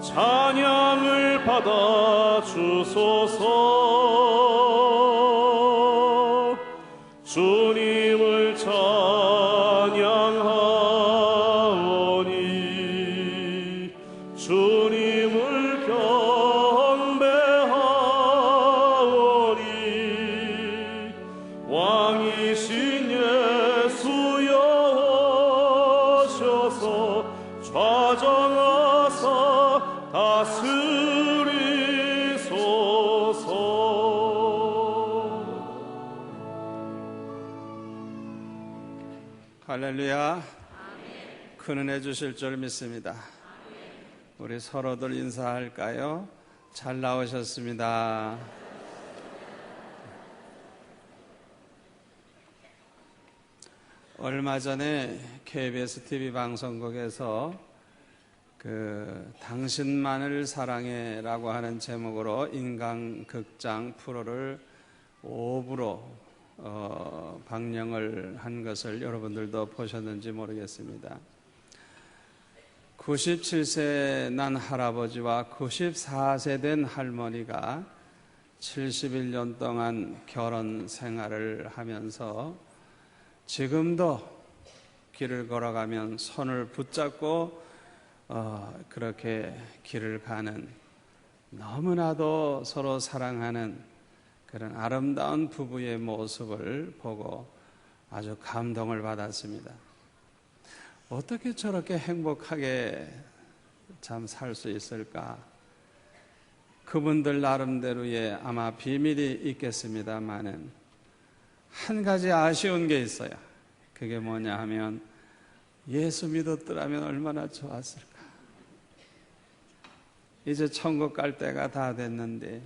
찬양을 받아 주소서. 주님을 찬양하오니 주님을 경배하오니 왕이신 예수여 오셔서 좌정하사 다스리소서. 할렐루야. 큰 은혜 주실 줄 믿습니다. 우리 서로들 인사할까요? 잘 나오셨습니다. 얼마 전에 KBS TV 방송국에서 당신만을 사랑해라고 하는 제목으로 인간극장 프로를 5부로 방영을 한 것을 여러분들도 보셨는지 모르겠습니다. 97세 난 할아버지와 94세 된 할머니가 71년 동안 결혼 생활을 하면서 지금도 길을 걸어가면 손을 붙잡고 그렇게 길을 가는, 너무나도 서로 사랑하는 그런 아름다운 부부의 모습을 보고 아주 감동을 받았습니다. 어떻게 저렇게 행복하게 참 살 수 있을까? 그분들 나름대로의 아마 비밀이 있겠습니다만은 한 가지 아쉬운 게 있어요. 그게 뭐냐 하면 예수 믿었더라면 얼마나 좋았을까. 이제 천국 갈 때가 다 됐는데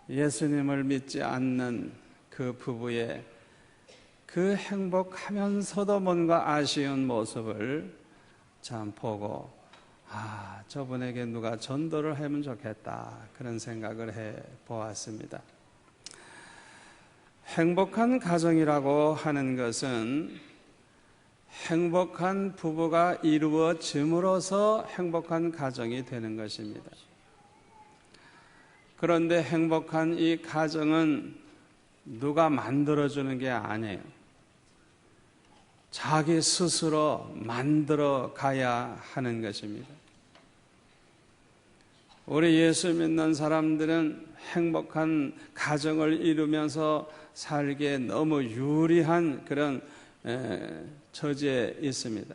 예수님을 믿지 않는 그 부부의 그 행복하면서도 뭔가 아쉬운 모습을 참 보고, 저분에게 누가 전도를 하면 좋겠다, 그런 생각을 해 보았습니다. 행복한 가정이라고 하는 것은 행복한 부부가 이루어짐으로써 행복한 가정이 되는 것입니다. 그런데 행복한 이 가정은 누가 만들어주는 게 아니에요. 자기 스스로 만들어 가야 하는 것입니다. 우리 예수 믿는 사람들은 행복한 가정을 이루면서 살기에 너무 유리한 그런 처지에 있습니다.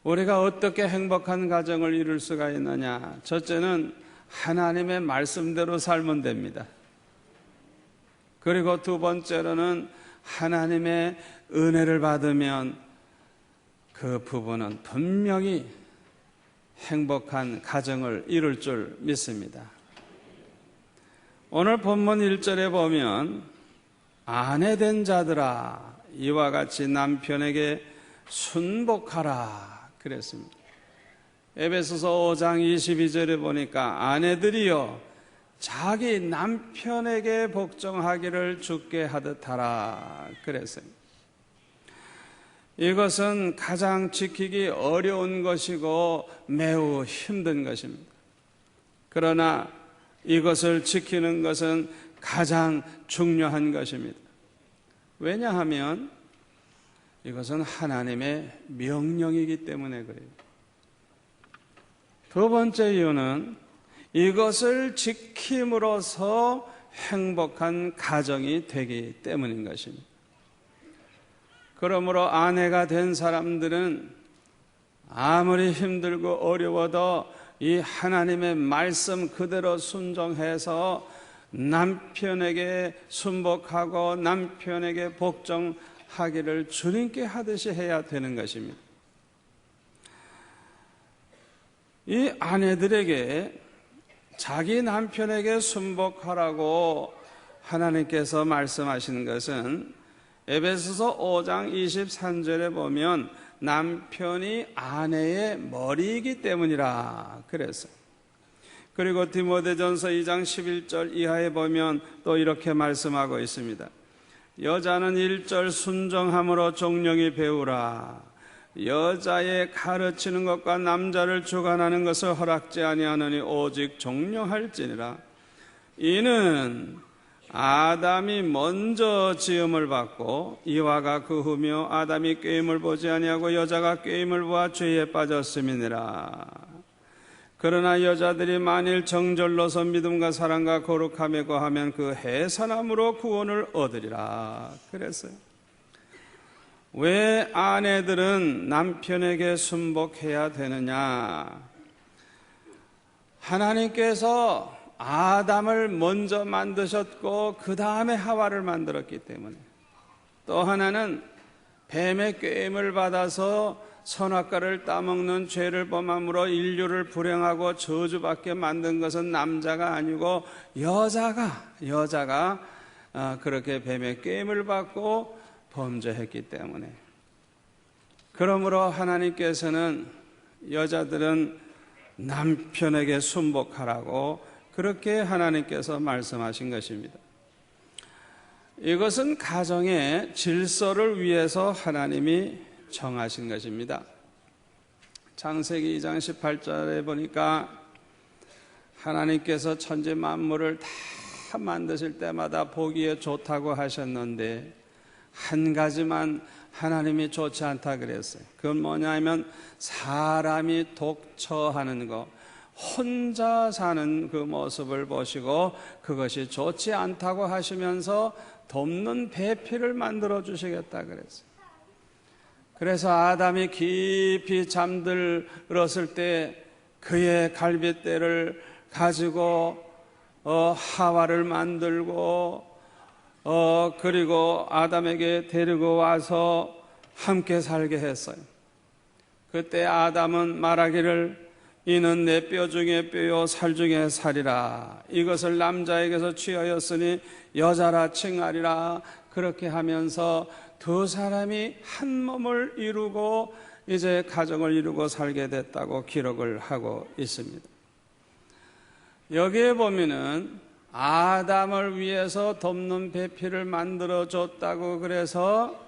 우리가 어떻게 행복한 가정을 이룰 수가 있느냐? 첫째는 하나님의 말씀대로 살면 됩니다. 그리고 두 번째로는 하나님의 은혜를 받으면 그 부부는 분명히 행복한 가정을 이룰 줄 믿습니다. 오늘 본문 1절에 보면 아내된 자들아 이와 같이 남편에게 순복하라 그랬습니다. 에베소서 5장 22절에 보니까 아내들이여 자기 남편에게 복종하기를 주께 하듯 하라 그랬어요. 이것은 가장 지키기 어려운 것이고 매우 힘든 것입니다. 그러나 이것을 지키는 것은 가장 중요한 것입니다. 왜냐하면 이것은 하나님의 명령이기 때문에 그래요. 두 번째 이유는 이것을 지킴으로써 행복한 가정이 되기 때문인 것입니다. 그러므로 아내가 된 사람들은 아무리 힘들고 어려워도 이 하나님의 말씀 그대로 순종해서 남편에게 순복하고 남편에게 복종하기를 주님께 하듯이 해야 되는 것입니다. 이 아내들에게 자기 남편에게 순복하라고 하나님께서 말씀하신 것은 에베소서 5장 23절에 보면 남편이 아내의 머리이기 때문이라 그랬어요. 그리고 디모데전서 2장 11절 이하에 보면 또 이렇게 말씀하고 있습니다. 여자는 1절 순종함으로 종령이 배우라. 여자의 가르치는 것과 남자를 주관하는 것을 허락지 아니하느니 오직 종려할지니라. 이는 아담이 먼저 지음을 받고 이와가 그 후며 아담이 꾀임을 보지 아니하고 여자가 꾀임을 보아 죄에 빠졌음이니라. 그러나 여자들이 만일 정절로서 믿음과 사랑과 거룩함에 거하면 그 해산함으로 구원을 얻으리라. 그랬어요. 왜 아내들은 남편에게 순복해야 되느냐? 하나님께서 아담을 먼저 만드셨고 그 다음에 하와를 만들었기 때문에, 또 하나는 뱀의 꾀임을 받아서 선악과를 따먹는 죄를 범함으로 인류를 불행하고 저주받게 만든 것은 남자가 아니고 여자가 그렇게 뱀의 꾀임을 받고 범죄했기 때문에, 그러므로 하나님께서는 여자들은 남편에게 순복하라고 그렇게 하나님께서 말씀하신 것입니다. 이것은 가정의 질서를 위해서 하나님이 정하신 것입니다. 창세기 2장 18절에 보니까 하나님께서 천지 만물을 다 만드실 때마다 보기에 좋다고 하셨는데 한 가지만 하나님이 좋지 않다 그랬어요. 그건 뭐냐면 사람이 독처하는 것, 혼자 사는 그 모습을 보시고 그것이 좋지 않다고 하시면서 돕는 배필을 만들어 주시겠다 그랬어요. 그래서 아담이 깊이 잠들었을 때 그의 갈빗대를 가지고 하와를 만들고 그리고 아담에게 데리고 와서 함께 살게 했어요. 그때 아담은 말하기를 이는 내 뼈 중에 뼈요 살 중에 살이라. 이것을 남자에게서 취하였으니 여자라 칭하리라. 그렇게 하면서 두 사람이 한 몸을 이루고 이제 가정을 이루고 살게 됐다고 기록을 하고 있습니다. 여기에 보면은 아담을 위해서 돕는 배필을 만들어 줬다고 그래서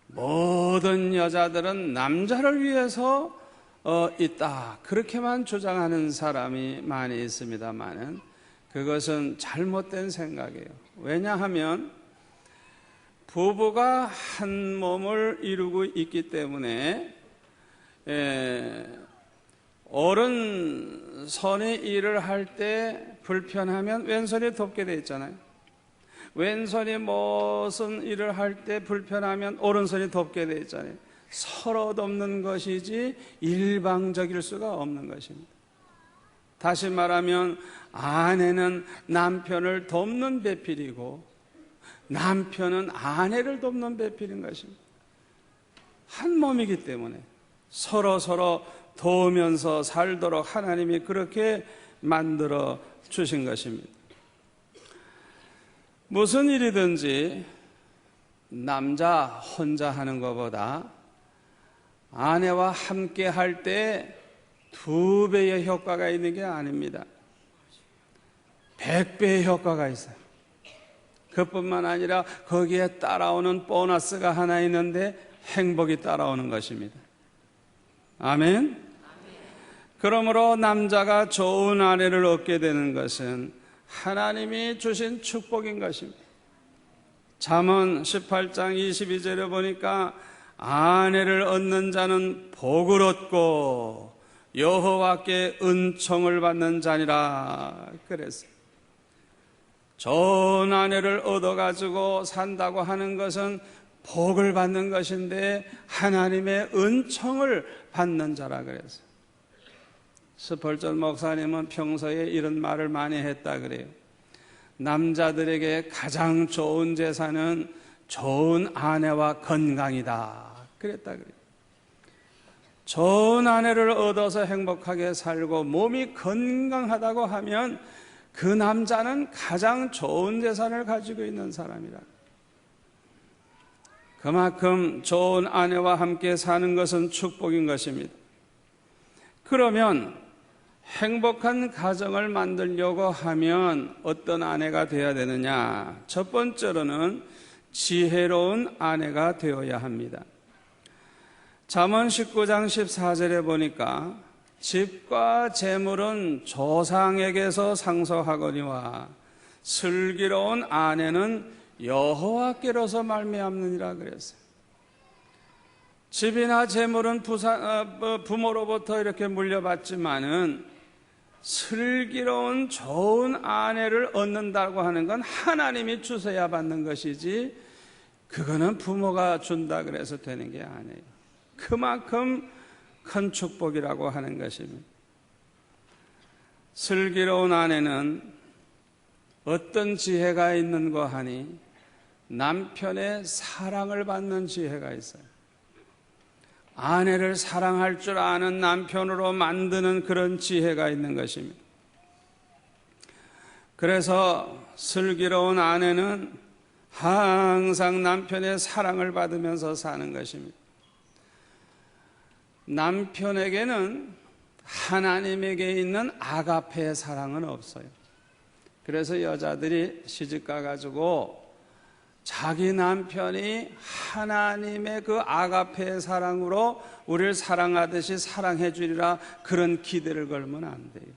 모든 여자들은 남자를 위해서 있다, 그렇게만 주장하는 사람이 많이 있습니다만은 그것은 잘못된 생각이에요. 왜냐하면 부부가 한 몸을 이루고 있기 때문에 오른손이 일을 할 때 불편하면 왼손이 돕게 돼 있잖아요. 왼손이 무슨 일을 할 때 불편하면 오른손이 돕게 돼 있잖아요. 서로 돕는 것이지 일방적일 수가 없는 것입니다. 다시 말하면 아내는 남편을 돕는 배필이고 남편은 아내를 돕는 배필인 것입니다. 한 몸이기 때문에 서로 도우면서 살도록 하나님이 그렇게 만들어 주신 것입니다. 무슨 일이든지 남자 혼자 하는 것보다 아내와 함께 할 때 2배의 효과가 있는 게 아닙니다. 100배의 효과가 있어요. 그뿐만 아니라 거기에 따라오는 보너스가 하나 있는데 행복이 따라오는 것입니다. 아멘. 그러므로 남자가 좋은 아내를 얻게 되는 것은 하나님이 주신 축복인 것입니다. 잠언 18장 22절에 보니까 아내를 얻는 자는 복을 얻고 여호와께 은총을 받는 자니라 그랬어요. 좋은 아내를 얻어가지고 산다고 하는 것은 복을 받는 것인데 하나님의 은총을 받는 자라 그랬어요. 스펄전 목사님은 평소에 이런 말을 많이 했다 그래요. 남자들에게 가장 좋은 재산은 좋은 아내와 건강이다 그랬다 그래요. 좋은 아내를 얻어서 행복하게 살고 몸이 건강하다고 하면 그 남자는 가장 좋은 재산을 가지고 있는 사람이라. 그만큼 좋은 아내와 함께 사는 것은 축복인 것입니다. 그러면 행복한 가정을 만들려고 하면 어떤 아내가 되어야 되느냐? 첫 번째로는 지혜로운 아내가 되어야 합니다. 잠언 19장 14절에 보니까 집과 재물은 조상에게서 상속하거니와 슬기로운 아내는 여호와께로서 말미암느니라 그랬어요. 집이나 재물은 부모로부터 이렇게 물려받지만은 슬기로운 좋은 아내를 얻는다고 하는 건 하나님이 주셔야 받는 것이지, 그거는 부모가 준다 그래서 되는 게 아니에요. 그만큼 큰 축복이라고 하는 것입니다. 슬기로운 아내는 어떤 지혜가 있는가 하니 남편의 사랑을 받는 지혜가 있어요. 아내를 사랑할 줄 아는 남편으로 만드는 그런 지혜가 있는 것입니다. 그래서 슬기로운 아내는 항상 남편의 사랑을 받으면서 사는 것입니다. 남편에게는 하나님에게 있는 아가페의 사랑은 없어요. 그래서 여자들이 시집가 가지고 자기 남편이 하나님의 그 아가페의 사랑으로 우리를 사랑하듯이 사랑해 주리라, 그런 기대를 걸면 안 돼요.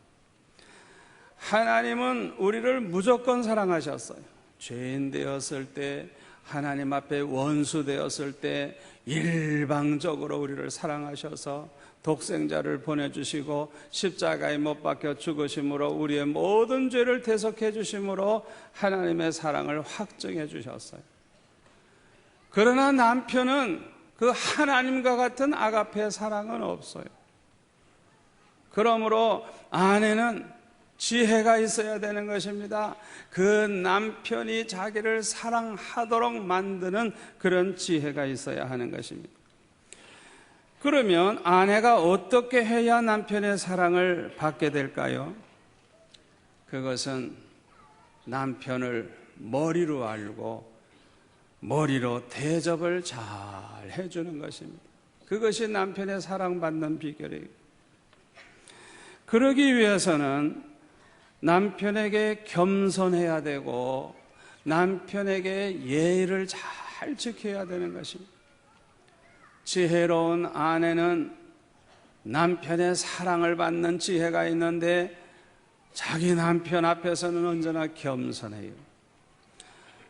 하나님은 우리를 무조건 사랑하셨어요. 죄인 되었을 때, 하나님 앞에 원수 되었을 때 일방적으로 우리를 사랑하셔서 독생자를 보내주시고 십자가에 못 박혀 죽으심으로 우리의 모든 죄를 대속해 주심으로 하나님의 사랑을 확증해 주셨어요. 그러나 남편은 그 하나님과 같은 아가페의 사랑은 없어요. 그러므로 아내는 지혜가 있어야 되는 것입니다. 그 남편이 자기를 사랑하도록 만드는 그런 지혜가 있어야 하는 것입니다. 그러면 아내가 어떻게 해야 남편의 사랑을 받게 될까요? 그것은 남편을 머리로 알고 머리로 대접을 잘 해주는 것입니다. 그것이 남편의 사랑받는 비결이에요. 그러기 위해서는 남편에게 겸손해야 되고 남편에게 예의를 잘 지켜야 되는 것입니다. 지혜로운 아내는 남편의 사랑을 받는 지혜가 있는데 자기 남편 앞에서는 언제나 겸손해요.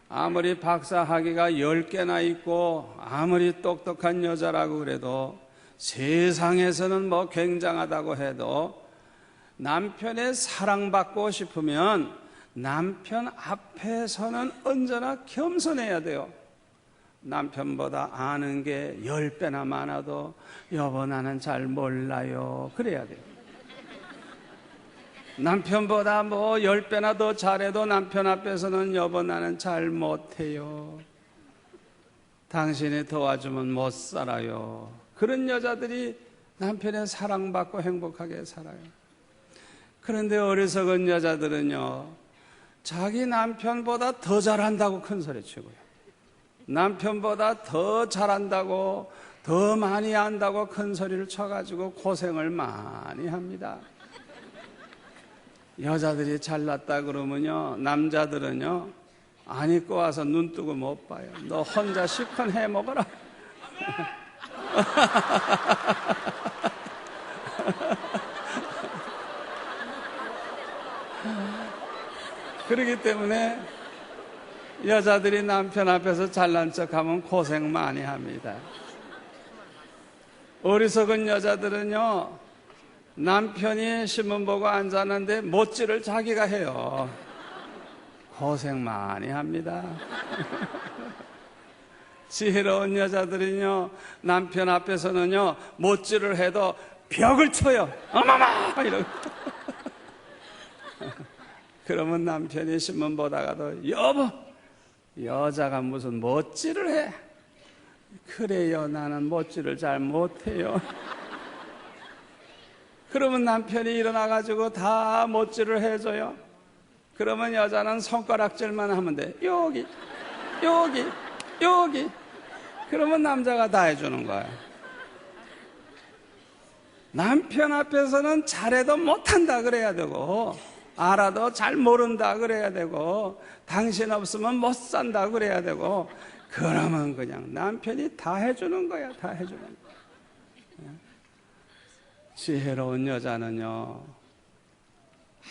아무리 박사학위가 10개나 있고 아무리 똑똑한 여자라고 그래도, 세상에서는 뭐 굉장하다고 해도 남편의 사랑받고 싶으면 남편 앞에서는 언제나 겸손해야 돼요. 남편보다 아는 게 10배나 많아도 여보 나는 잘 몰라요, 그래야 돼요. 남편보다 뭐 10배나 더 잘해도 남편 앞에서는 여보 나는 잘 못해요, 당신이 도와주면 못 살아요. 그런 여자들이 남편의 사랑받고 행복하게 살아요. 그런데 어리석은 여자들은요, 자기 남편보다 더 잘한다고 큰 소리 치고요, 남편보다 더 잘한다고, 더 많이 안다고 큰 소리를 쳐가지고 고생을 많이 합니다. 여자들이 잘났다 그러면요, 남자들은요 안 입고 와서 눈 뜨고 못 봐요. 너 혼자 시큰 해 먹어라. 그렇기 때문에 여자들이 남편 앞에서 잘난 척하면 고생 많이 합니다. 어리석은 여자들은요, 남편이 신문 보고 앉았는데 못질을 자기가 해요. 고생 많이 합니다. 지혜로운 여자들은요, 남편 앞에서는요 못질을 해도 벽을 쳐요. 어머마 이러고. 그러면 남편이 신문 보다가도 여보, 여자가 무슨 못질을 해? 그래요, 나는 못질을 잘 못해요. 그러면 남편이 일어나가지고 다 못질을 해줘요. 그러면 여자는 손가락질만 하면 돼. 여기, 여기, 여기. 그러면 남자가 다 해주는 거예요. 남편 앞에서는 잘해도 못한다 그래야 되고, 알아도 잘 모른다 그래야 되고, 당신 없으면 못 산다 그래야 되고, 그러면 그냥 남편이 다 해주는 거야, 다 해주는 거야. 지혜로운 여자는요,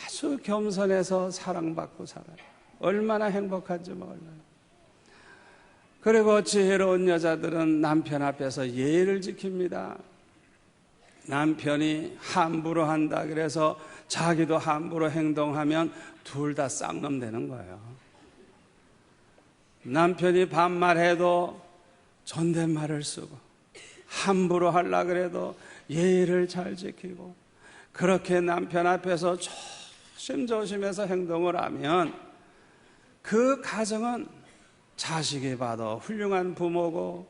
아주 겸손해서 사랑받고 살아요. 얼마나 행복한지 몰라요. 그리고 지혜로운 여자들은 남편 앞에서 예의를 지킵니다. 남편이 함부로 한다 그래서 자기도 함부로 행동하면 둘 다 쌍놈 되는 거예요. 남편이 반말해도 존댓말을 쓰고, 함부로 하려고 그래도 예의를 잘 지키고, 그렇게 남편 앞에서 조심조심해서 행동을 하면 그 가정은 자식이 봐도 훌륭한 부모고,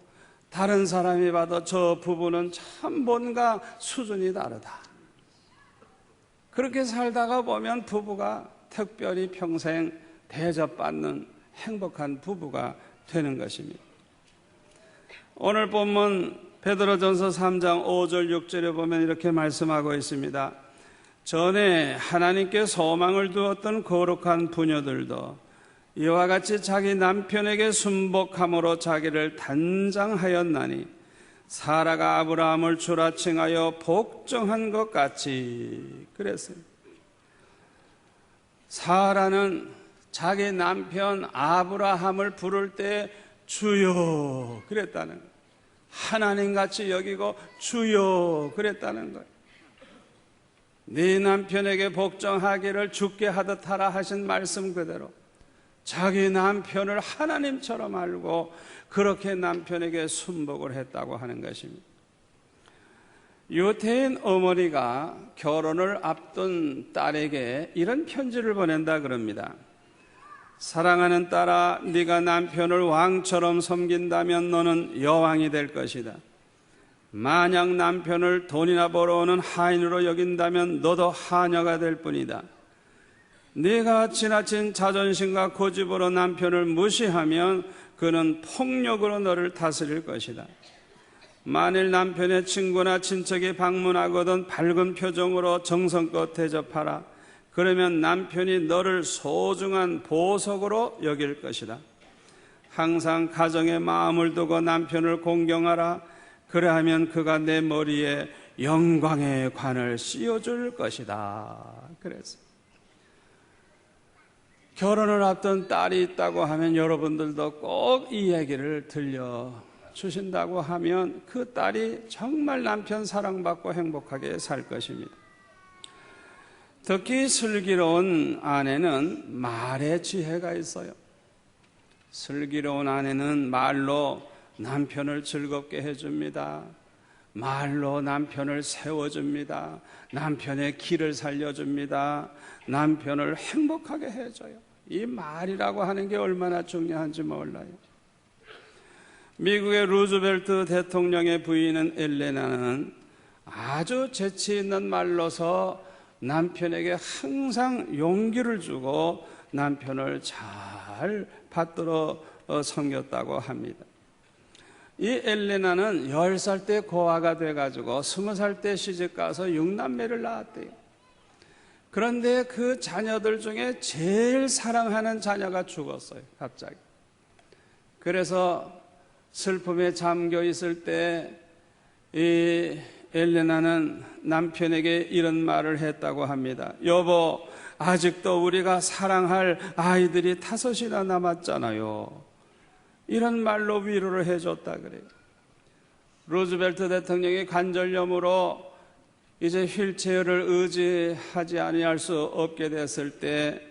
다른 사람이 봐도 저 부부는 참 뭔가 수준이 다르다. 그렇게 살다가 보면 부부가 특별히 평생 대접받는 행복한 부부가 되는 것입니다. 오늘 본문 베드로전서 3장 5절 6절에 보면 이렇게 말씀하고 있습니다. 전에 하나님께 소망을 두었던 거룩한 부녀들도 이와 같이 자기 남편에게 순복함으로 자기를 단장하였나니 사라가 아브라함을 주라칭하여 복종한 것 같이 그랬어요. 사라는 자기 남편 아브라함을 부를 때 주여 그랬다는 거예요. 하나님같이 여기고 주여 그랬다는 거예요. 네 남편에게 복종하기를 주께 하듯 하라 하신 말씀 그대로 자기 남편을 하나님처럼 알고 그렇게 남편에게 순복을 했다고 하는 것입니다. 유태인 어머니가 결혼을 앞둔 딸에게 이런 편지를 보낸다 그럽니다. 사랑하는 딸아, 네가 남편을 왕처럼 섬긴다면 너는 여왕이 될 것이다. 만약 남편을 돈이나 벌어오는 하인으로 여긴다면 너도 하녀가 될 뿐이다. 네가 지나친 자존심과 고집으로 남편을 무시하면 그는 폭력으로 너를 다스릴 것이다. 만일 남편의 친구나 친척이 방문하거든 밝은 표정으로 정성껏 대접하라. 그러면 남편이 너를 소중한 보석으로 여길 것이다. 항상 가정에 마음을 두고 남편을 공경하라. 그래하면 그가 내 머리에 영광의 관을 씌워줄 것이다. 그래서 결혼을 앞둔 딸이 있다고 하면 여러분들도 꼭 이 얘기를 들려주신다고 하면 그 딸이 정말 남편 사랑받고 행복하게 살 것입니다. 특히 슬기로운 아내는 말의 지혜가 있어요. 슬기로운 아내는 말로 남편을 즐겁게 해줍니다. 말로 남편을 세워줍니다. 남편의 길을 살려줍니다. 남편을 행복하게 해줘요. 이 말이라고 하는 게 얼마나 중요한지 몰라요. 미국의 루즈벨트 대통령의 부인은 엘레나는 아주 재치 있는 말로서 남편에게 항상 용기를 주고 남편을 잘 받들어 섬겼다고 합니다. 이 엘레나는 10살 때 고아가 돼가지고 20살 때 시집가서 6남매를 낳았대요. 그런데 그 자녀들 중에 제일 사랑하는 자녀가 죽었어요, 갑자기. 그래서 슬픔에 잠겨 있을 때 이 엘레나는 남편에게 이런 말을 했다고 합니다. 여보, 아직도 우리가 사랑할 아이들이 5이나 남았잖아요. 이런 말로 위로를 해줬다 그래요. 루즈벨트 대통령이 관절염으로 이제 휠체어를 의지하지 아니할 수 없게 됐을 때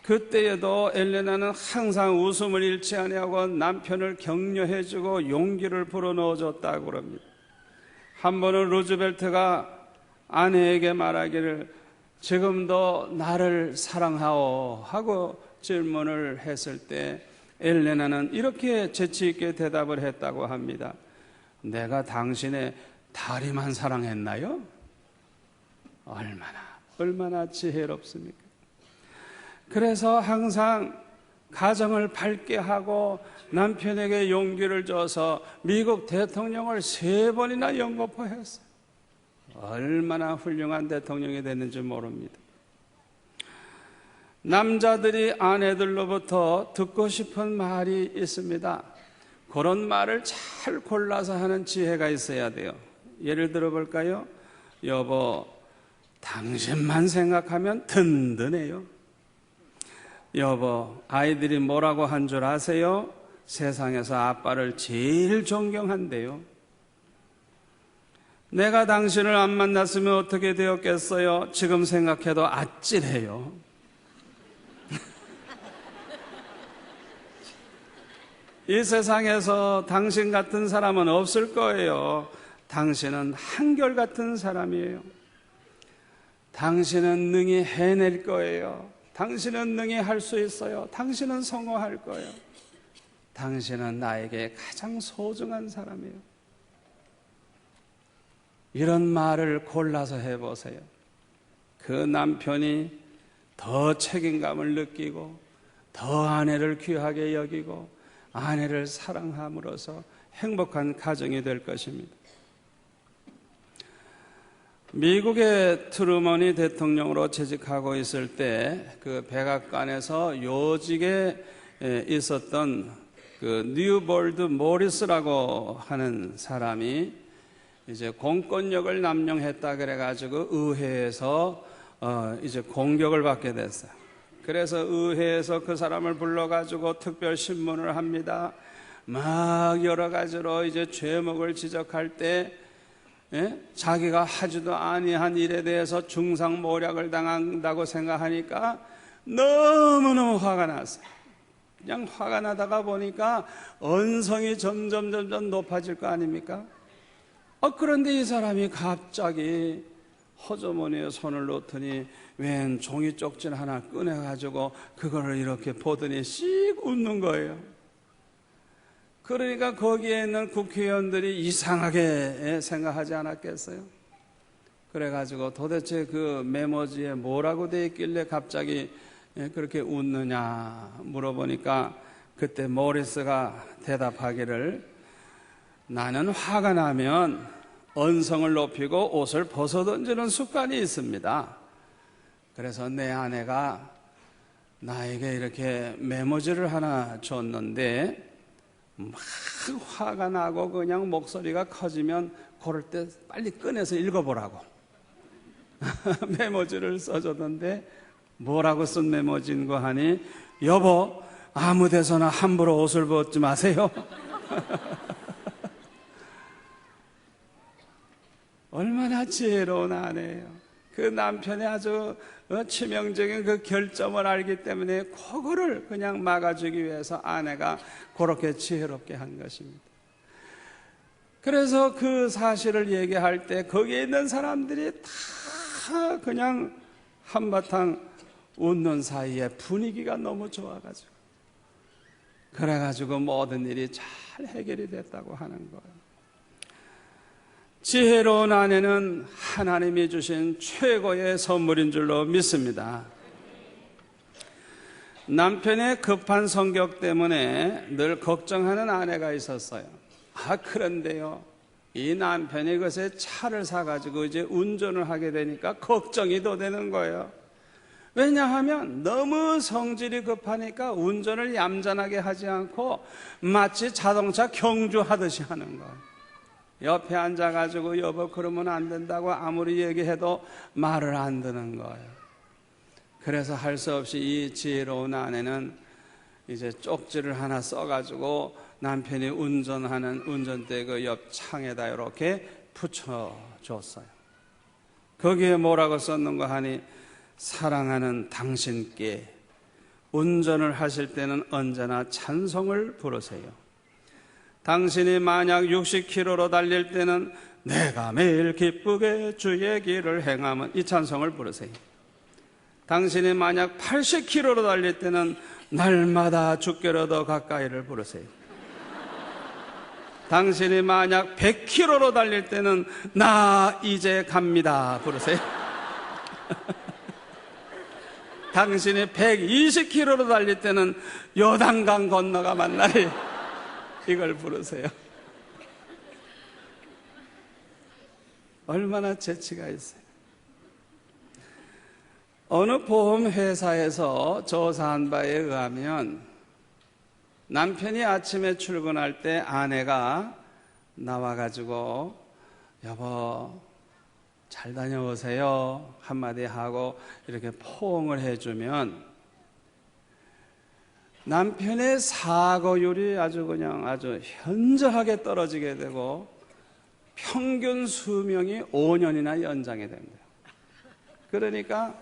그때에도 엘레나는 항상 웃음을 잃지 아니하고 남편을 격려해주고 용기를 불어넣어줬다고 합니다. 한 번은 루즈벨트가 아내에게 말하기를 지금도 나를 사랑하오 하고 질문을 했을 때 엘레나는 이렇게 재치있게 대답을 했다고 합니다. 내가 당신의 다리만 사랑했나요? 얼마나 지혜롭습니까? 그래서 항상 가정을 밝게 하고 남편에게 용기를 줘서 미국 대통령을 3번이나 연거푸했어요. 얼마나 훌륭한 대통령이 됐는지 모릅니다. 남자들이 아내들로부터 듣고 싶은 말이 있습니다. 그런 말을 잘 골라서 하는 지혜가 있어야 돼요. 예를 들어 볼까요? 여보, 당신만 생각하면 든든해요. 여보, 아이들이 뭐라고 한 줄 아세요? 세상에서 아빠를 제일 존경한대요. 내가 당신을 안 만났으면 어떻게 되었겠어요? 지금 생각해도 아찔해요. 이 세상에서 당신 같은 사람은 없을 거예요. 당신은 한결같은 사람이에요. 당신은 능히 해낼 거예요. 당신은 능히 할 수 있어요. 당신은 성공할 거예요. 당신은 나에게 가장 소중한 사람이에요. 이런 말을 골라서 해보세요. 그 남편이 더 책임감을 느끼고 더 아내를 귀하게 여기고 아내를 사랑함으로써 행복한 가정이 될 것입니다. 미국의 트루먼이 대통령으로 재직하고 있을 때 그 백악관에서 요직에 있었던 그 뉴볼드 모리스라고 하는 사람이 이제 공권력을 남용했다 그래가지고 의회에서 이제 공격을 받게 됐어요. 그래서 의회에서 그 사람을 불러가지고 특별 신문을 합니다. 막 여러 가지로 이제 죄목을 지적할 때 자기가 하지도 아니한 일에 대해서 중상모략을 당한다고 생각하니까 너무너무 화가 났어요. 그냥 화가 나다가 보니까 언성이 점점 높아질 거 아닙니까? 그런데 이 사람이 갑자기 허주머니에 손을 놓더니 웬 종이 쪽지 하나 꺼내가지고 그거를 이렇게 보더니 씩 웃는 거예요. 그러니까 거기에 있는 국회의원들이 이상하게 생각하지 않았겠어요? 그래가지고 도대체 그 메모지에 뭐라고 돼 있길래 갑자기 그렇게 웃느냐 물어보니까 그때 모리스가 대답하기를 나는 화가 나면 언성을 높이고 옷을 벗어던지는 습관이 있습니다. 그래서 내 아내가 나에게 이렇게 메모지를 하나 줬는데 막 화가 나고 그냥 목소리가 커지면 그럴 때 빨리 꺼내서 읽어보라고 메모지를 써줬는데 뭐라고 쓴 메모지인고 하니 여보 아무 데서나 함부로 옷을 벗지 마세요. 얼마나 지혜로운 아내예요. 그 남편의 아주 치명적인 그 결점을 알기 때문에 그거를 그냥 막아주기 위해서 아내가 그렇게 지혜롭게 한 것입니다. 그래서 그 사실을 얘기할 때 거기에 있는 사람들이 다 그냥 한바탕 웃는 사이에 분위기가 너무 좋아가지고 그래가지고 모든 일이 잘 해결이 됐다고 하는 거예요. 지혜로운 아내는 하나님이 주신 최고의 선물인 줄로 믿습니다. 남편의 급한 성격 때문에 늘 걱정하는 아내가 있었어요. 그런데요, 이 남편이 그새 차를 사가지고 이제 운전을 하게 되니까 걱정이 더 되는 거예요. 왜냐하면 너무 성질이 급하니까 운전을 얌전하게 하지 않고 마치 자동차 경주하듯이 하는 거예요. 옆에 앉아가지고 여보 그러면 안 된다고 아무리 얘기해도 말을 안 듣는 거예요. 그래서 할 수 없이 이 지혜로운 아내는 이제 쪽지를 하나 써가지고 남편이 운전하는 운전대 그 옆 창에다 이렇게 붙여줬어요. 거기에 뭐라고 썼는가 하니 사랑하는 당신께 운전을 하실 때는 언제나 찬송을 부르세요. 당신이 만약 60km로 달릴 때는 내가 매일 기쁘게 주의 길을 행하면 이 찬송을 부르세요. 당신이 만약 80km로 달릴 때는 날마다 주께로 더 가까이를 부르세요. 당신이 만약 100km로 달릴 때는 나 이제 갑니다 부르세요. 당신이 120km로 달릴 때는 요단강 건너가 만나리 이걸 부르세요. 얼마나 재치가 있어요. 어느 보험회사에서 조사한 바에 의하면 남편이 아침에 출근할 때 아내가 나와가지고 여보 잘 다녀오세요 한마디 하고 이렇게 포옹을 해주면 남편의 사고율이 아주 현저하게 떨어지게 되고 평균 수명이 5년이나 연장이 됩니다. 그러니까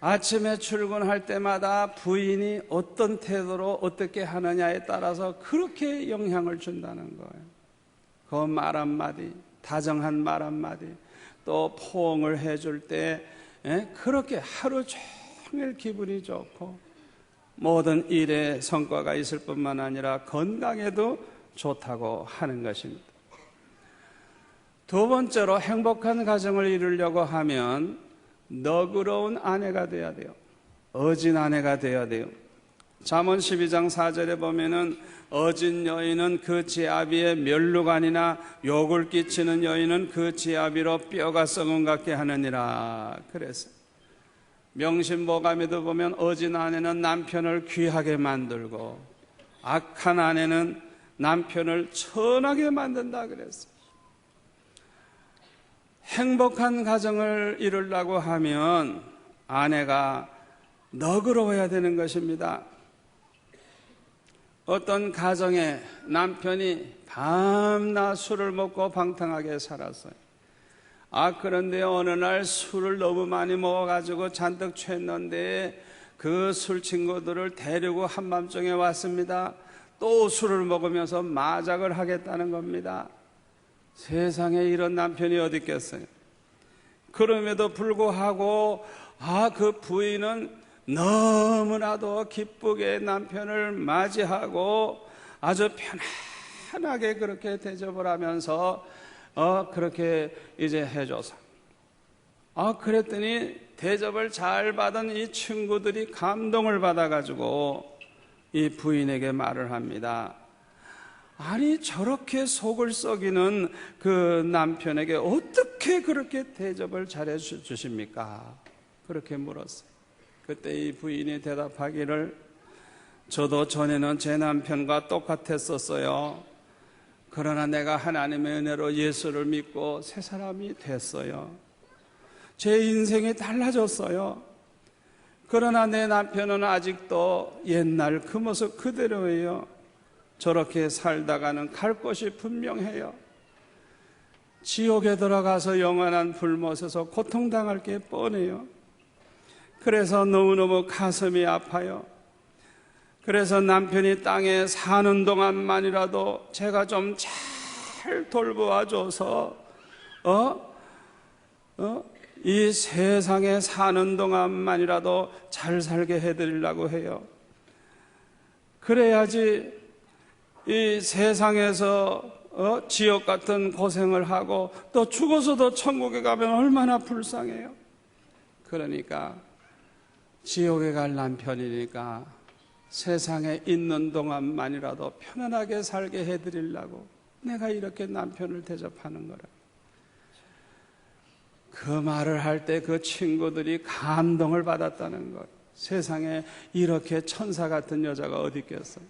아침에 출근할 때마다 부인이 어떤 태도로 어떻게 하느냐에 따라서 그렇게 영향을 준다는 거예요. 그 말 한마디, 다정한 말 한마디, 또 포옹을 해줄 때 그렇게 하루 종일 기분이 좋고 모든 일에 성과가 있을 뿐만 아니라 건강에도 좋다고 하는 것입니다. 두 번째로 행복한 가정을 이루려고 하면 너그러운 아내가 되어야 돼요. 어진 아내가 되어야 돼요. 잠언 12장 4절에 보면은 어진 여인은 그 지아비의 멸루간이나 욕을 끼치는 여인은 그 지아비로 뼈가 썩은 같게 하느니라 그랬어요. 명심보감에도 보면 어진 아내는 남편을 귀하게 만들고 악한 아내는 남편을 천하게 만든다 그랬어요. 행복한 가정을 이루려고 하면 아내가 너그러워야 되는 것입니다. 어떤 가정에 남편이 밤낮 술을 먹고 방탕하게 살았어요. 그런데 어느 날 술을 너무 많이 먹어가지고 잔뜩 취했는데 그 술 친구들을 데리고 한밤중에 왔습니다. 또 술을 먹으면서 마작을 하겠다는 겁니다. 세상에 이런 남편이 어디 있겠어요. 그럼에도 불구하고 그 부인은 너무나도 기쁘게 남편을 맞이하고 아주 편안하게 그렇게 대접을 하면서 그렇게 이제 해줘서 그랬더니 대접을 잘 받은 이 친구들이 감동을 받아가지고 이 부인에게 말을 합니다. 아니 저렇게 속을 썩이는 그 남편에게 어떻게 그렇게 대접을 잘해 주십니까? 그렇게 물었어요. 그때 이 부인이 대답하기를 저도 전에는 제 남편과 똑같았었어요. 그러나 내가 하나님의 은혜로 예수를 믿고 새 사람이 됐어요. 제 인생이 달라졌어요. 그러나 내 남편은 아직도 옛날 그 모습 그대로예요. 저렇게 살다가는 갈 곳이 분명해요. 지옥에 들어가서 영원한 불못에서 고통당할 게 뻔해요. 그래서 너무너무 가슴이 아파요. 그래서 남편이 땅에 사는 동안만이라도 제가 좀 잘 돌보아줘서 이 세상에 사는 동안만이라도 잘 살게 해드리려고 해요. 그래야지 이 세상에서 지옥 같은 고생을 하고 또 죽어서도 천국에 가면 얼마나 불쌍해요. 그러니까 지옥에 갈 남편이니까 세상에 있는 동안만이라도 편안하게 살게 해드리려고 내가 이렇게 남편을 대접하는 거라. 그 말을 할 때 그 친구들이 감동을 받았다는 것. 세상에 이렇게 천사 같은 여자가 어디 있겠어요.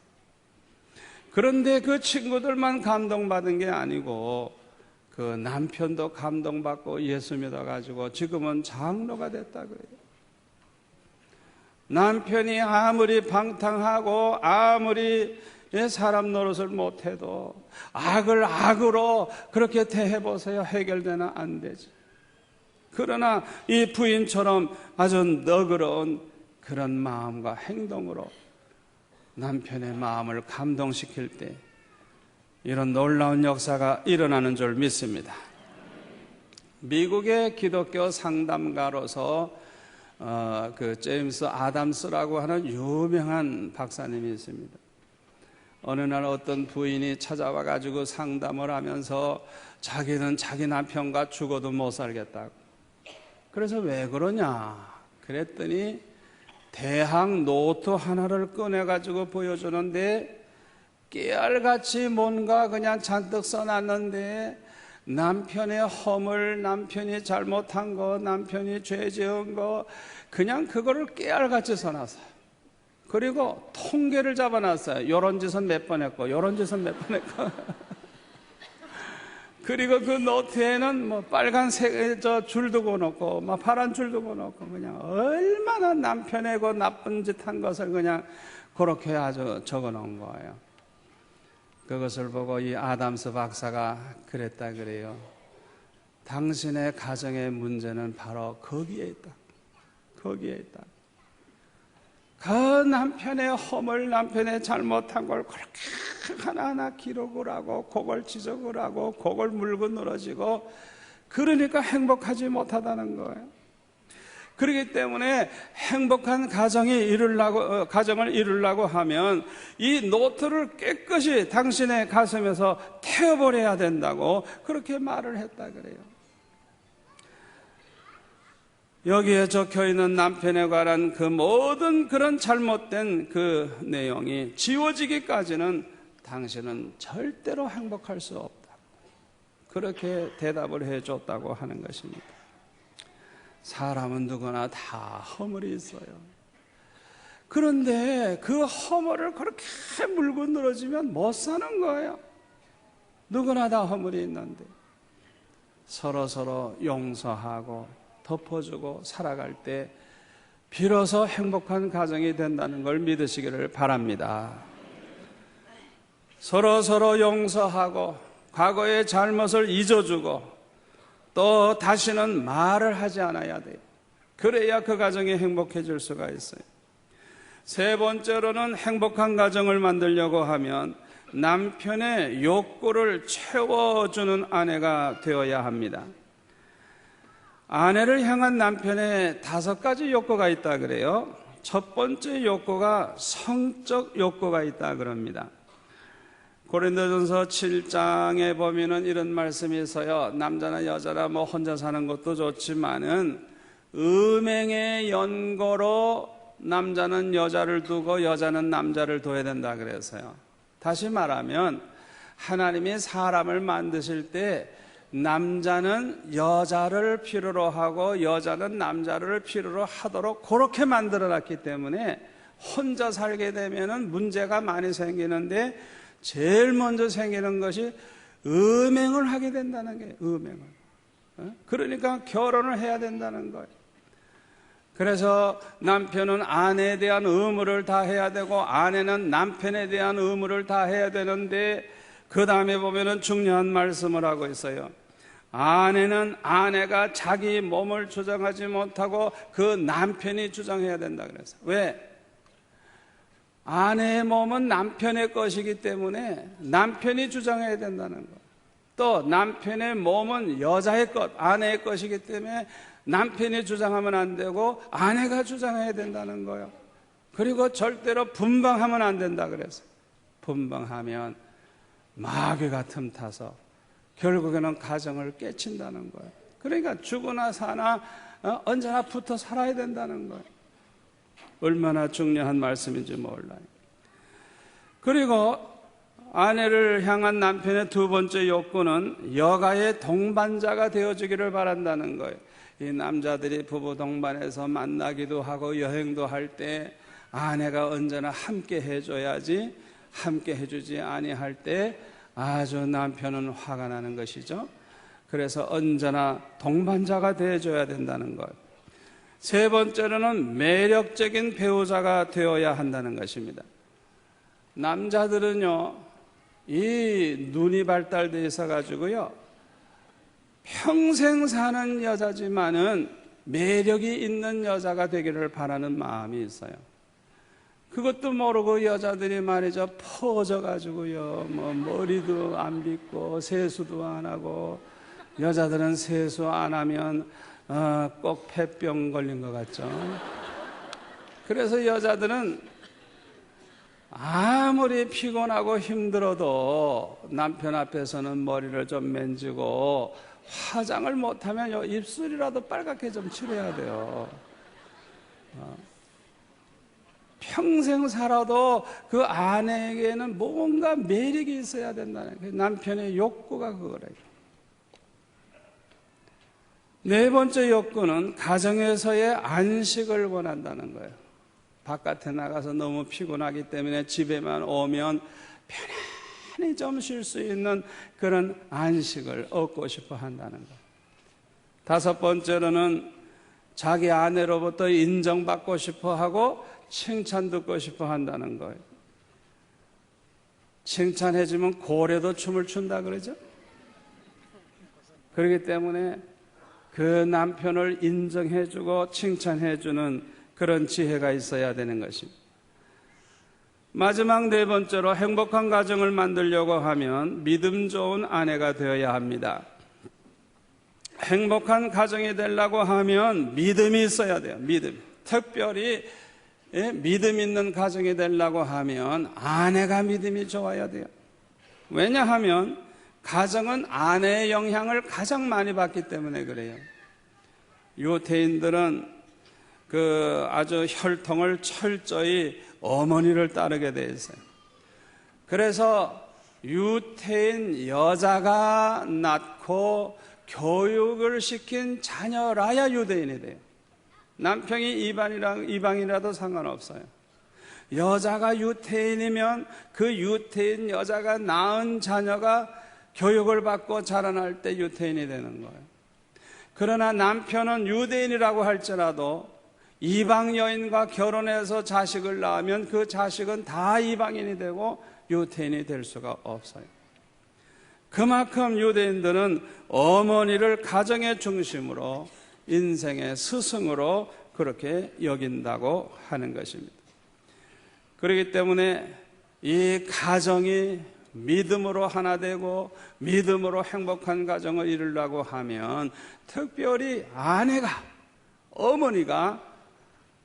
그런데 그 친구들만 감동받은 게 아니고 그 남편도 감동받고 예수 믿어가지고 지금은 장로가 됐다 그래요. 남편이 아무리 방탕하고 아무리 사람 노릇을 못해도 악을 악으로 그렇게 대해보세요. 해결되나? 안 되지. 그러나 이 부인처럼 아주 너그러운 그런 마음과 행동으로 남편의 마음을 감동시킬 때 이런 놀라운 역사가 일어나는 줄 믿습니다. 미국의 기독교 상담가로서 그 제임스 아담스라고 하는 유명한 박사님이 있습니다. 어느 날 어떤 부인이 찾아와 가지고 상담을 하면서 자기는 자기 남편과 죽어도 못 살겠다고. 그래서 왜 그러냐 그랬더니 대학 노트 하나를 꺼내 가지고 보여주는데 깨알같이 뭔가 그냥 잔뜩 써놨는데 남편의 허물, 남편이 잘못한 거, 남편이 죄 지은 거 그냥 그거를 깨알같이 써놨어요. 그리고 통계를 잡아놨어요. 요런 짓은 몇 번 했고 요런 짓은 몇 번 했고 그리고 그 노트에는 뭐 빨간색 줄도 그어놓고 뭐 파란 줄도 그어놓고 그냥 얼마나 남편의 그 나쁜 짓 한 것을 그냥 그렇게 아주 적어놓은 거예요. 그것을 보고 이 아담스 박사가 그랬다 그래요. 당신의 가정의 문제는 바로 거기에 있다. 거기에 있다. 그 남편의 허물, 남편의 잘못한 걸 그렇게 하나하나 기록을 하고 그걸 지적을 하고 그걸 물고 늘어지고 그러니까 행복하지 못하다는 거예요. 그렇기 때문에 행복한 가정을 이루려고 하면 이 노트를 깨끗이 당신의 가슴에서 태워버려야 된다고 그렇게 말을 했다 그래요. 여기에 적혀있는 남편에 관한 그 모든 그런 잘못된 그 내용이 지워지기까지는 당신은 절대로 행복할 수 없다. 그렇게 대답을 해줬다고 하는 것입니다. 사람은 누구나 다 허물이 있어요. 그런데 그 허물을 그렇게 물고 늘어지면 못 사는 거예요. 누구나 다 허물이 있는데 서로 용서하고 덮어주고 살아갈 때 비로소 행복한 가정이 된다는 걸 믿으시기를 바랍니다. 서로 용서하고 과거의 잘못을 잊어주고 또 다시는 말을 하지 않아야 돼요. 그래야 그 가정이 행복해질 수가 있어요. 세 번째로는 행복한 가정을 만들려고 하면 남편의 욕구를 채워주는 아내가 되어야 합니다. 아내를 향한 남편의 5가지 욕구가 있다 그래요. 첫 번째 욕구가 성적 욕구가 있다 그럽니다. 고린도전서 7장에 보면은 이런 말씀이 있어요. 남자나 여자나 뭐 혼자 사는 것도 좋지만은 음행의 연고로 남자는 여자를 두고 여자는 남자를 둬야 된다 그래서요. 다시 말하면 하나님이 사람을 만드실 때 남자는 여자를 필요로 하고 여자는 남자를 필요로 하도록 그렇게 만들어놨기 때문에 혼자 살게 되면은 문제가 많이 생기는데 제일 먼저 생기는 것이 음행을 하게 된다는 게 음행을. 그러니까 결혼을 해야 된다는 거예요. 그래서 남편은 아내에 대한 의무를 다 해야 되고 아내는 남편에 대한 의무를 다 해야 되는데 그 다음에 보면은 중요한 말씀을 하고 있어요. 아내는 아내가 자기 몸을 주장하지 못하고 그 남편이 주장해야 된다 그래서. 왜? 아내의 몸은 남편의 것이기 때문에 남편이 주장해야 된다는 거예요. 또 남편의 몸은 여자의 것, 아내의 것이기 때문에 남편이 주장하면 안 되고 아내가 주장해야 된다는 거예요. 그리고 절대로 분방하면 안 된다 그래서. 분방하면 마귀가 틈타서 결국에는 가정을 깨친다는 거예요. 그러니까 죽으나 사나 언제나 붙어 살아야 된다는 거예요. 얼마나 중요한 말씀인지 몰라요. 그리고 아내를 향한 남편의 두 번째 욕구는 여가의 동반자가 되어주기를 바란다는 거예요. 이 남자들이 부부 동반해서 만나기도 하고 여행도 할 때 아내가 언제나 함께 해줘야지, 함께 해주지 아니할 때 아주 남편은 화가 나는 것이죠. 그래서 언제나 동반자가 되어줘야 된다는 것. 세 번째로는 매력적인 배우자가 되어야 한다는 것입니다. 남자들은요, 이 눈이 발달되어 있어가지고요, 평생 사는 여자지만은 매력이 있는 여자가 되기를 바라는 마음이 있어요. 그것도 모르고 여자들이 말이죠, 퍼져가지고요, 뭐 머리도 안 빗고 세수도 안 하고, 여자들은 세수 안 하면 꼭 폐병 걸린 것 같죠. 그래서 여자들은 아무리 피곤하고 힘들어도 남편 앞에서는 머리를 좀 만지고 화장을 못하면 입술이라도 빨갛게 좀 칠해야 돼요. 평생 살아도 그 아내에게는 뭔가 매력이 있어야 된다는 거예요. 남편의 욕구가 그거래요. 네 번째 욕구는 가정에서의 안식을 원한다는 거예요. 바깥에 나가서 너무 피곤하기 때문에 집에만 오면 편히 좀 쉴 수 있는 그런 안식을 얻고 싶어 한다는 것. 다섯 번째로는 자기 아내로부터 인정받고 싶어 하고 칭찬 듣고 싶어 한다는 거예요. 칭찬해주면 고래도 춤을 춘다 그러죠? 그렇기 때문에 그 남편을 인정해주고 칭찬해주는 그런 지혜가 있어야 되는 것입니다. 마지막 네 번째로 행복한 가정을 만들려고 하면 믿음 좋은 아내가 되어야 합니다. 행복한 가정이 되려고 하면 믿음이 있어야 돼요. 믿음. 특별히 믿음 있는 가정이 되려고 하면 아내가 믿음이 좋아야 돼요. 왜냐하면 가정은 아내의 영향을 가장 많이 받기 때문에 그래요. 유태인들은 그 아주 혈통을 철저히 어머니를 따르게 돼 있어요. 그래서 유태인 여자가 낳고 교육을 시킨 자녀라야 유대인이 돼요. 남편이 이방이라도 상관없어요. 여자가 유태인이면 그 유태인 여자가 낳은 자녀가 교육을 받고 자라날 때 유태인이 되는 거예요. 그러나 남편은 유대인이라고 할지라도 이방 여인과 결혼해서 자식을 낳으면 그 자식은 다 이방인이 되고 유태인이 될 수가 없어요. 그만큼 유대인들은 어머니를 가정의 중심으로 인생의 스승으로 그렇게 여긴다고 하는 것입니다. 그렇기 때문에 이 가정이 믿음으로 하나 되고 믿음으로 행복한 가정을 이루려고 하면 특별히 아내가, 어머니가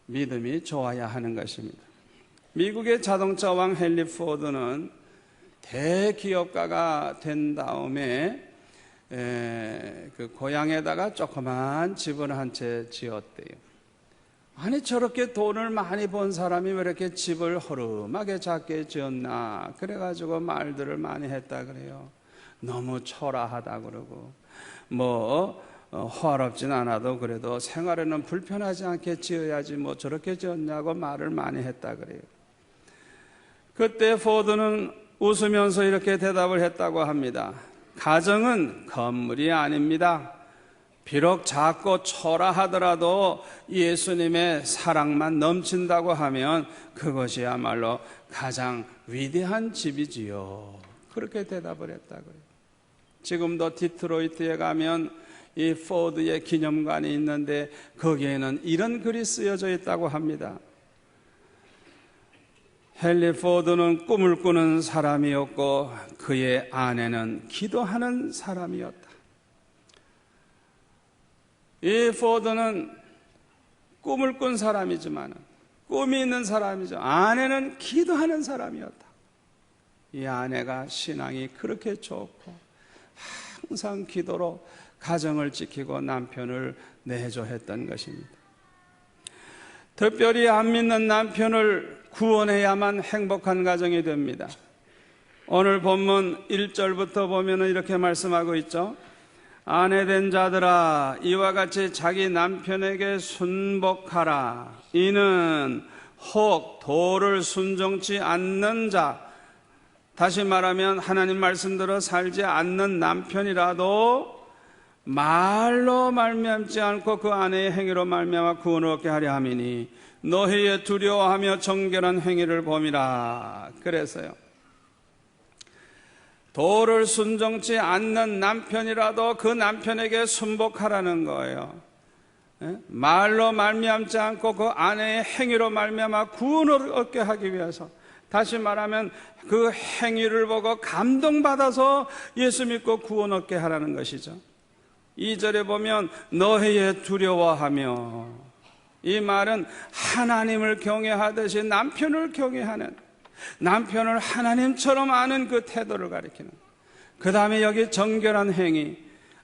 믿음이 좋아야 하는 것입니다. 미국의 자동차 왕 헨리 포드는 대기업가가 된 다음에 그 고향에다가 조그만 집을 한 채 지었대요. 아니 저렇게 돈을 많이 번 사람이 왜 이렇게 집을 허름하게 작게 지었나, 그래가지고 말들을 많이 했다 그래요. 너무 초라하다 그러고 호화롭진 않아도 그래도 생활에는 불편하지 않게 지어야지 저렇게 지었냐고 말을 많이 했다 그래요. 그때 포드는 웃으면서 이렇게 대답을 했다고 합니다. 가정은 건물이 아닙니다. 비록 작고 초라하더라도 예수님의 사랑만 넘친다고 하면 그것이야말로 가장 위대한 집이지요. 그렇게 대답을 했다고요. 지금도 디트로이트에 가면 이 포드의 기념관이 있는데 거기에는 이런 글이 쓰여져 있다고 합니다. 헨리 포드는 꿈을 꾸는 사람이었고 그의 아내는 기도하는 사람이었다. 이 포드는 꿈을 꾼 사람이지만 꿈이 있는 사람이죠. 아내는 기도하는 사람이었다. 이 아내가 신앙이 그렇게 좋고 항상 기도로 가정을 지키고 남편을 내조했던 것입니다. 특별히 안 믿는 남편을 구원해야만 행복한 가정이 됩니다. 오늘 본문 1절부터 보면 이렇게 말씀하고 있죠. 아내된 자들아 이와 같이 자기 남편에게 순복하라. 이는 혹 도를 순종치 않는 자, 다시 말하면 하나님 말씀대로 살지 않는 남편이라도 말로 말미암지 않고 그 아내의 행위로 말미암아 구원을 얻게 하려 함이니 너희의 두려워하며 정결한 행위를 봄이라. 그래서요, 도를 순종치 않는 남편이라도 그 남편에게 순복하라는 거예요. 말로 말미암지 않고 그 아내의 행위로 말미암아 구원을 얻게 하기 위해서, 다시 말하면 그 행위를 보고 감동받아서 예수 믿고 구원 얻게 하라는 것이죠. 2절에 보면 너희의 두려워하며, 이 말은 하나님을 경외하듯이 남편을 경외하는, 남편을 하나님처럼 아는 그 태도를 가리키는, 그 다음에 여기 정결한 행위,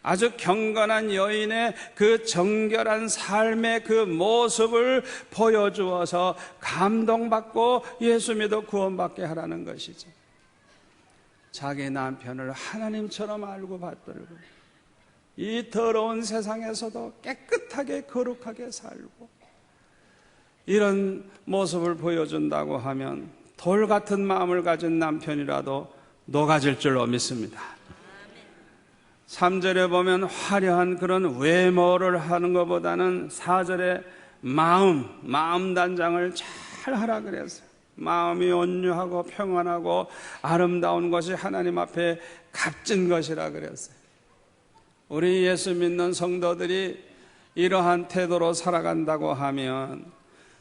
아주 경건한 여인의 그 정결한 삶의 그 모습을 보여주어서 감동받고 예수 믿어 구원받게 하라는 것이죠. 자기 남편을 하나님처럼 알고 받들고 이 더러운 세상에서도 깨끗하게 거룩하게 살고, 이런 모습을 보여준다고 하면 돌 같은 마음을 가진 남편이라도 녹아질 줄로 믿습니다. 3절에 보면 화려한 그런 외모를 하는 것보다는 4절에 마음 단장을 잘 하라 그랬어요. 마음이 온유하고 평안하고 아름다운 것이 하나님 앞에 값진 것이라 그랬어요. 우리 예수 믿는 성도들이 이러한 태도로 살아간다고 하면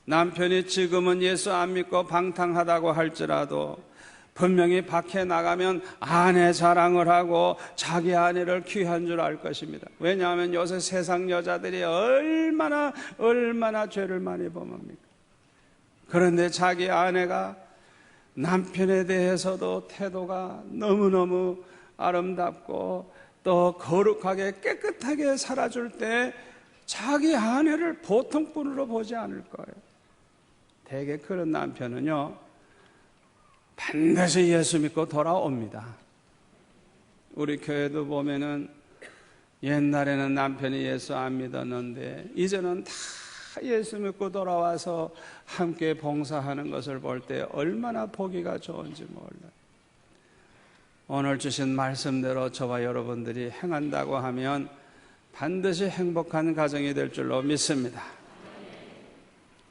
남편이 지금은 예수 안 믿고 방탕하다고 할지라도 분명히 밖에 나가면 아내 자랑을 하고 자기 아내를 귀한 줄 알 것입니다. 왜냐하면 요새 세상 여자들이 얼마나 죄를 많이 범합니까? 그런데 자기 아내가 남편에 대해서도 태도가 너무너무 아름답고 또 거룩하게 깨끗하게 살아줄 때 자기 아내를 보통 분으로 보지 않을 거예요. 대개 그런 남편은요, 반드시 예수 믿고 돌아옵니다. 우리 교회도 보면은 옛날에는 남편이 예수 안 믿었는데 이제는 다 예수 믿고 돌아와서 함께 봉사하는 것을 볼 때 얼마나 보기가 좋은지 몰라요. 오늘 주신 말씀대로 저와 여러분들이 행한다고 하면 반드시 행복한 가정이 될 줄로 믿습니다.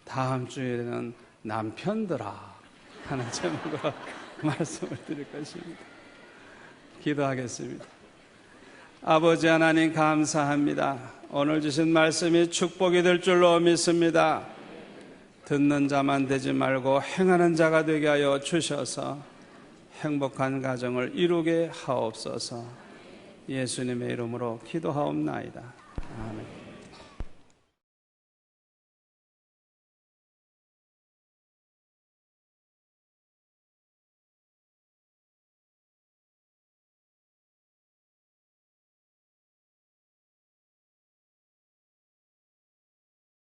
다음 주에는 남편들아 하는 제목으로 말씀을 드릴 것입니다. 기도하겠습니다. 아버지 하나님 감사합니다. 오늘 주신 말씀이 축복이 될 줄로 믿습니다. 듣는 자만 되지 말고 행하는 자가 되게 하여 주셔서 행복한 가정을 이루게 하옵소서. 예수님의 이름으로 기도하옵나이다. 아멘.